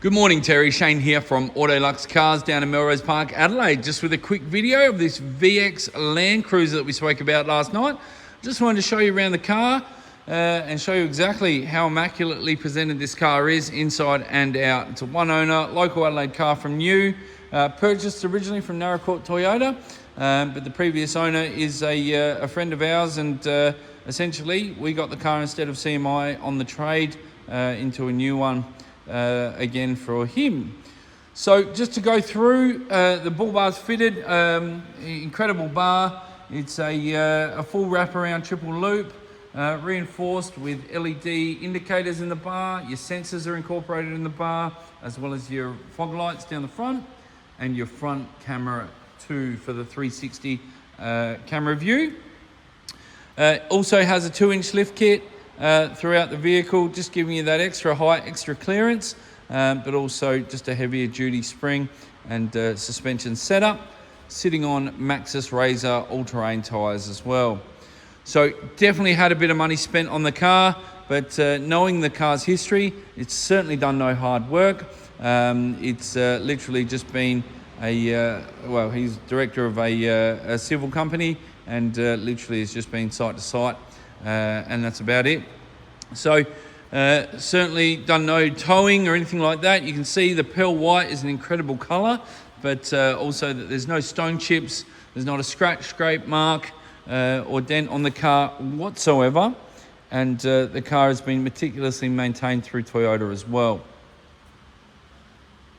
Good morning, Terry. Shane here from Autoluxe Cars down in Melrose Park, Adelaide. Just with a quick video of this VX Landcruiser that we spoke about last night. Just wanted to show you around the car and show you exactly how immaculately presented this car is inside and out. It's a one owner, local Adelaide car from new, purchased originally from Narracourt Toyota, but the previous owner is a friend of ours, and essentially we got the car instead of CMI on the trade into a new one. Again for him. So just to go through, the bull bar's fitted, incredible bar. It's a full wraparound triple loop, reinforced with LED indicators in the bar. Your sensors are incorporated in the bar, as well as your fog lights down the front and your front camera too for the 360 camera view. Also has a 2-inch lift kit throughout the vehicle, just giving you that extra height, extra clearance, but also just a heavier duty spring and suspension setup, sitting on Maxxis Razor all-terrain tyres as well. So definitely had a bit of money spent on the car, but knowing the car's history, it's certainly done no hard work. It's literally just been well, he's director of a civil company, and literally has just been site to site. And that's about it. So certainly done no towing or anything like that. You can see the pearl white is an incredible colour, but also that there's no stone chips, there's not a scratch, scrape, mark or dent on the car whatsoever, and the car has been meticulously maintained through Toyota as well.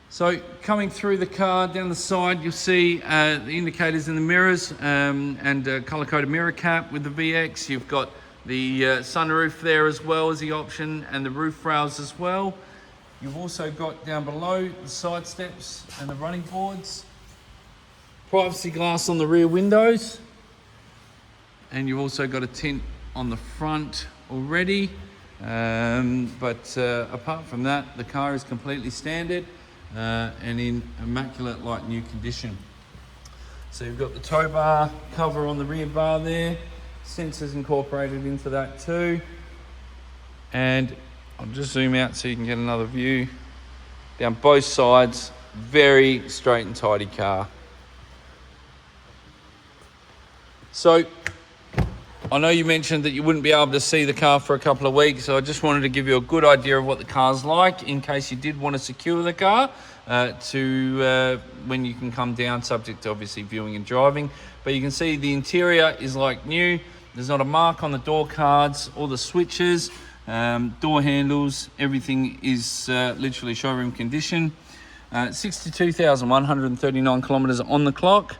So coming through the car, down the side, you'll see the indicators in the mirrors and a colour-coded mirror cap with the VX. You've got the sunroof there as well as the option, and the roof rails as well. You've also got down below the side steps and the running boards. Privacy glass on the rear windows. And you've also got a tint on the front already. But apart from that, the car is completely standard and in immaculate like new condition. So you've got the tow bar cover on the rear bar there, sensors incorporated into that too, and I'll just zoom out so you can get another view down both sides. Very straight and tidy car. So I know you mentioned that you wouldn't be able to see the car for a couple of weeks, so I just wanted to give you a good idea of what the car's like in case you did want to secure the car to when you can come down, subject to obviously viewing and driving. But you can see the interior is like new. There's not a mark on the door cards or the switches, door handles, everything is literally showroom condition. 62,139 kilometers on the clock,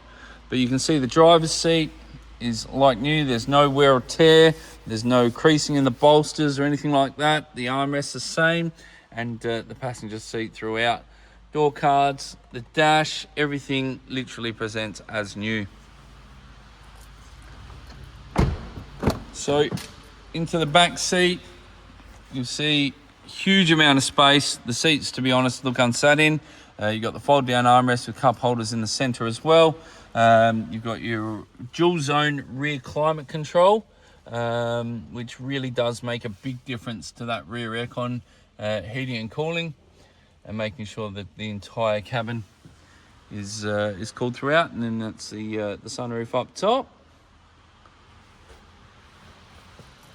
but you can see the driver's seat is like new. There's no wear or tear, there's no creasing in the bolsters or anything like that. The armrest's the same, and the passenger seat throughout. Door cards, the dash, everything literally presents as new. So into the back seat, you'll see huge amount of space. The seats, to be honest, look unsat in. You've got the fold down armrest with cup holders in the center as well. You've got your dual zone rear climate control, which really does make a big difference to that rear aircon heating and cooling, and making sure that the entire cabin is cooled throughout. And then that's the sunroof up top.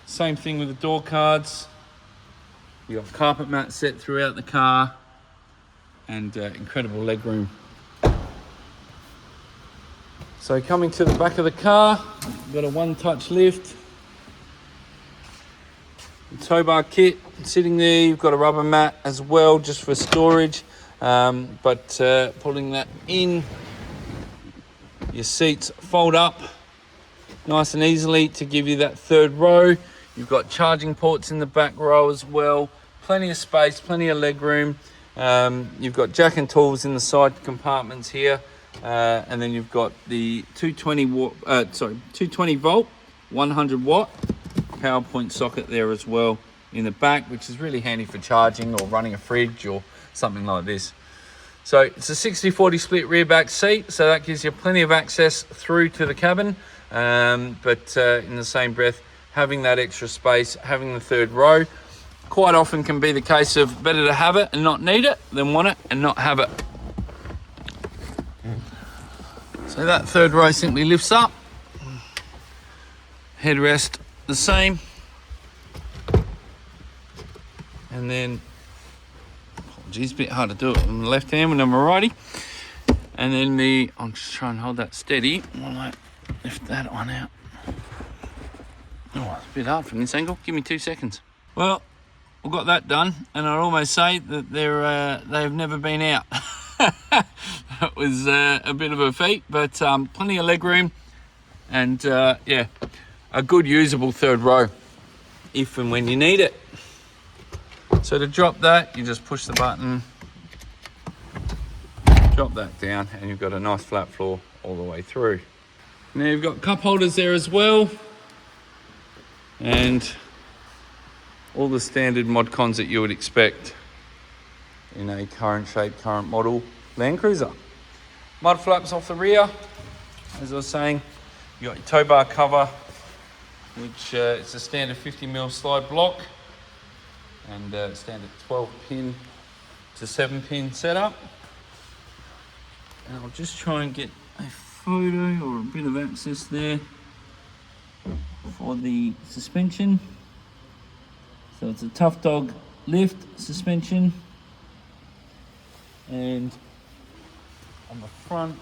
Same thing with the door cards. You've got carpet mat set throughout the car, and incredible legroom. So coming to the back of the car, you've got a one-touch lift. The tow bar kit sitting there. You've got a rubber mat as well, just for storage. But pulling that in, your seats fold up nice and easily to give you that third row. You've got charging ports in the back row as well. Plenty of space, plenty of leg room. You've got jack and tools in the side compartments here. And then you've got the 220 volt, 100 watt power point socket there as well in the back, which is really handy for charging or running a fridge or something like this. So it's a 60-40 split rear back seat, so that gives you plenty of access through to the cabin. But in the same breath, having that extra space, having the third row, quite often can be the case of better to have it and not need it than want it and not have it. So that third row simply lifts up. Headrest the same. And then, apologies, a bit hard to do it on the left hand when I'm a righty. And then I'll just try and hold that steady while I lift that one out. Oh, it's a bit hard from this angle. Give me 2 seconds. Well, we've got that done, and I'd almost say that they've never been out. That was a bit of a feat, but plenty of leg room, and yeah, a good usable third row if and when you need it. So to drop that, you just push the button, drop that down, and you've got a nice flat floor all the way through. Now you've got cup holders there as well, and all the standard mod cons that you would expect in a current shape, current model Landcruiser. Mud flaps off the rear. As I was saying, you got your tow bar cover, which it's a standard 50mm slide block, and standard 12-pin to 7-pin setup. And I'll just try and get a photo or a bit of access there for the suspension. So it's a Tough Dog lift suspension, and on the front,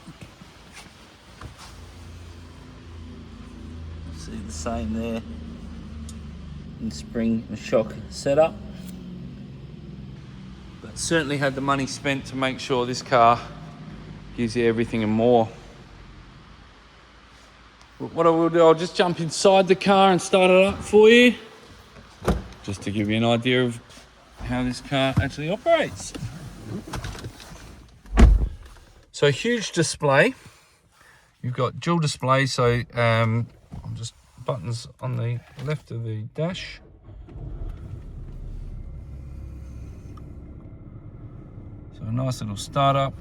see the same there, in spring and shock setup. But certainly had the money spent to make sure this car gives you everything and more. But what I will do, I'll just jump inside the car and start it up for you, just to give you an idea of how this car actually operates. So huge display. You've got dual display, so I'm just buttons on the left of the dash. So a nice little startup.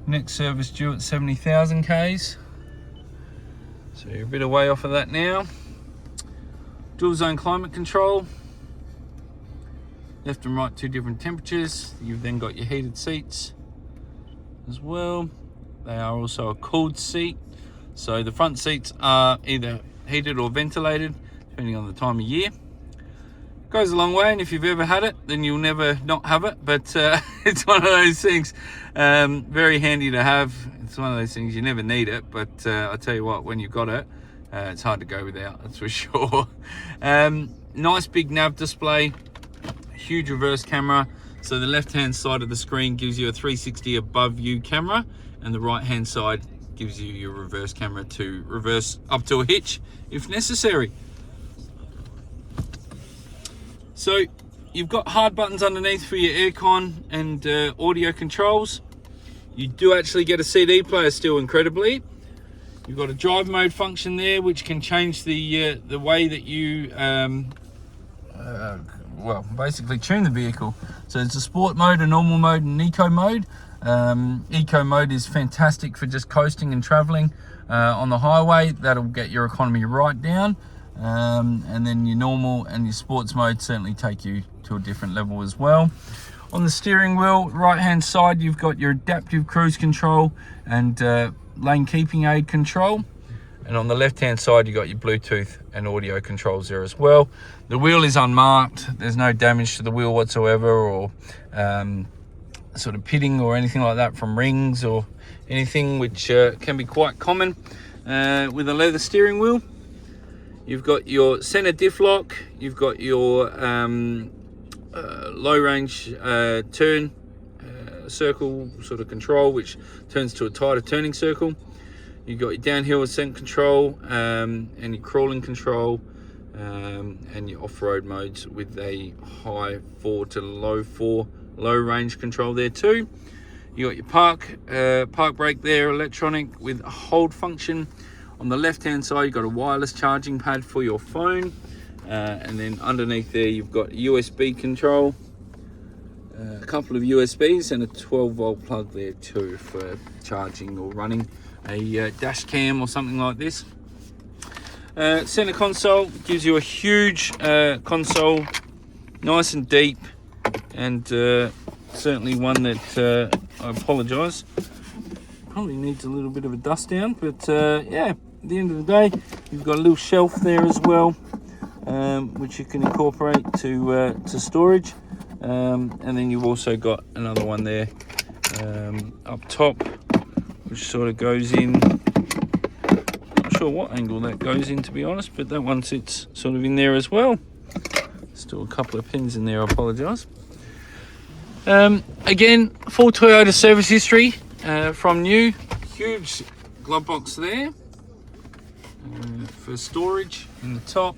Next service due at 70,000 Ks. So you're a bit away off of that now. Dual zone climate control. Left and right, 2 different temperatures. You've then got your heated seats as well. They are also a cooled seat. So the front seats are either heated or ventilated, depending on the time of year. Goes a long way, and if you've ever had it, then you'll never not have it. But it's one of those things, very handy to have. It's one of those things, you never need it, but I tell you what, when you've got it, it's hard to go without, that's for sure. Nice big nav display, huge reverse camera. So the left hand side of the screen gives you a 360 above view camera, and the right hand side gives you your reverse camera to reverse up to a hitch if necessary. So you've got hard buttons underneath for your aircon and audio controls. You do actually get a CD player still, incredibly. You've got a drive mode function there, which can change the way that you well, basically tune the vehicle. So it's a sport mode, a normal mode, and eco mode. Eco mode is fantastic for just coasting and traveling on the highway. That'll get your economy right down. And then your normal and your sports mode certainly take you to a different level as well. On the steering wheel, right hand side, you've got your adaptive cruise control and lane keeping aid control. And on the left hand side, you've got your Bluetooth and audio controls there as well. The wheel is unmarked. There's no damage to the wheel whatsoever, or sort of pitting or anything like that from rings or anything, which can be quite common with a leather steering wheel. You've got your center diff lock, you've got your low range turn circle sort of control, which turns to a tighter turning circle. You've got your downhill ascent control and your crawling control, and your off-road modes with a high 4 to low 4 low range control there too. You got your park brake there, electronic with a hold function. On the left hand side, you've got a wireless charging pad for your phone, and then underneath there you've got USB control, a couple of USBs, and a 12-volt plug there too for charging or running a dash cam or something like this. Center console gives you a huge console, nice and deep, and certainly one that I apologise, probably needs a little bit of a dust down, but yeah, at the end of the day, you've got a little shelf there as well, which you can incorporate to storage, and then you've also got another one there up top, which sort of goes in. Not sure what angle that goes in, to be honest, but that one sits sort of in there as well. Still a couple of pins in there, I apologise. Again, full Toyota service history from new. Huge glove box there for storage in the top,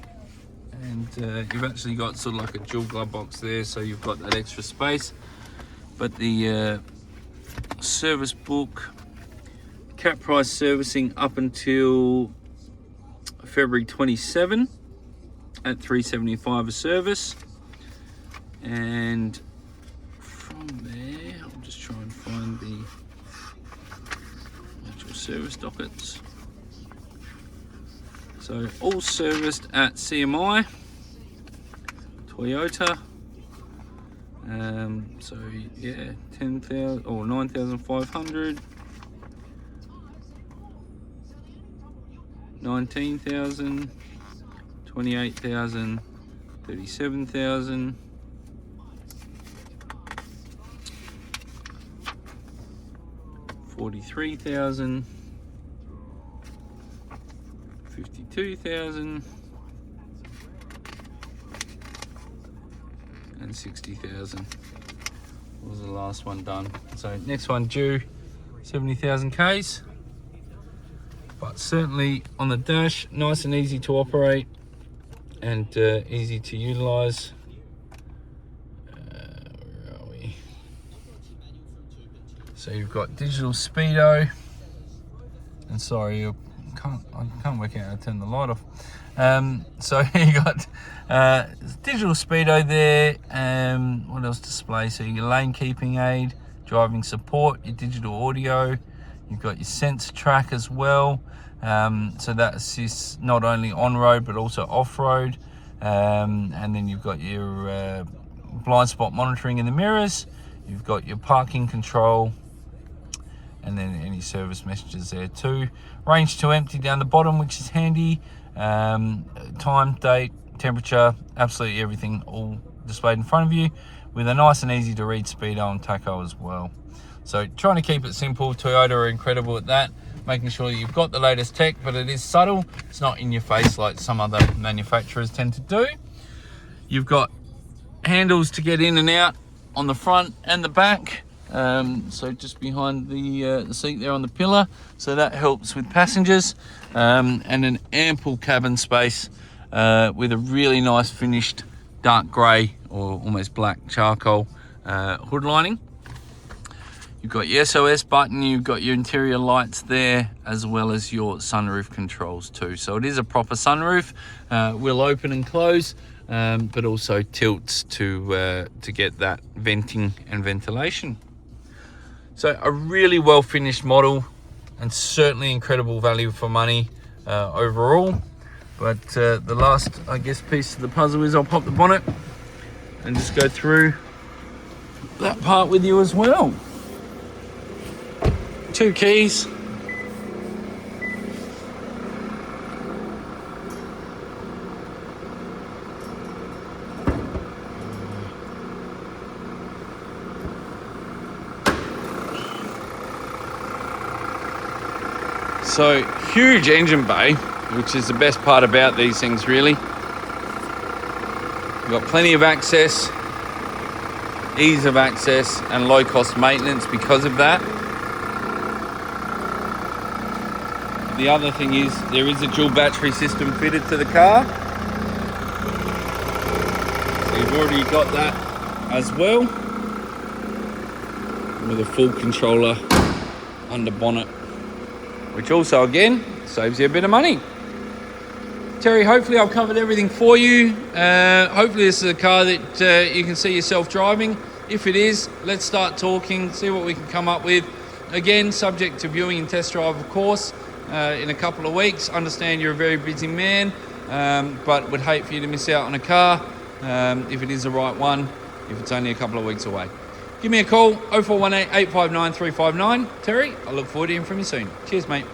and you've actually got sort of like a dual glove box there, so you've got that extra space. But the service book, cap price servicing up until February 27 at $375 a service, and from there I'll just try and find the actual service dockets. So all serviced at CMI Toyota. So yeah, 10,000 or 9,500, 19,000, 28,000, 37,000, 43,000, 52,000, and 60,000 was the last one done. So next one due 70,000 Ks, but certainly on the dash, nice and easy to operate and easy to utilize. Where are we? So you've got digital speedo, and sorry, I can't work out how to turn the light off. So you got digital speedo there. What else display? So your lane keeping aid, driving support, your digital audio. You've got your sensor track as well. So that assists not only on road but also off road. And then you've got your blind spot monitoring in the mirrors. You've got your parking control, and then any service messages there too. Range to empty down the bottom, which is handy. Time, date, temperature, absolutely everything all displayed in front of you, with a nice and easy to read speedo and tacho as well. So trying to keep it simple. Toyota are incredible at that, making sure that you've got the latest tech, but it is subtle. It's not in your face like some other manufacturers tend to do. You've got handles to get in and out on the front and the back. So just behind the seat there on the pillar, so that helps with passengers, and an ample cabin space with a really nice finished dark grey or almost black charcoal hood lining. You've got your SOS button, you've got your interior lights there, as well as your sunroof controls too. So it is a proper sunroof, will open and close, but also tilts to get that venting and ventilation. So a really well finished model, and certainly incredible value for money overall. But the last, I guess, piece of the puzzle is I'll pop the bonnet and just go through that part with you as well. 2 keys. So huge engine bay, which is the best part about these things really. You've got plenty of access, ease of access, and low cost maintenance because of that. The other thing is there is a dual battery system fitted to the car. So you've already got that as well, with a full controller under bonnet, which also again saves you a bit of money. Terry, hopefully I've covered everything for you. Hopefully this is a car that you can see yourself driving. If it is, let's start talking, see what we can come up with. Again, subject to viewing and test drive, of course. in a couple of weeks. Understand you're a very busy man, but would hate for you to miss out on a car if it is the right one, if it's only a couple of weeks away. Give me a call, 0418 859 359. Terry, I look forward to hearing from you soon. Cheers, mate.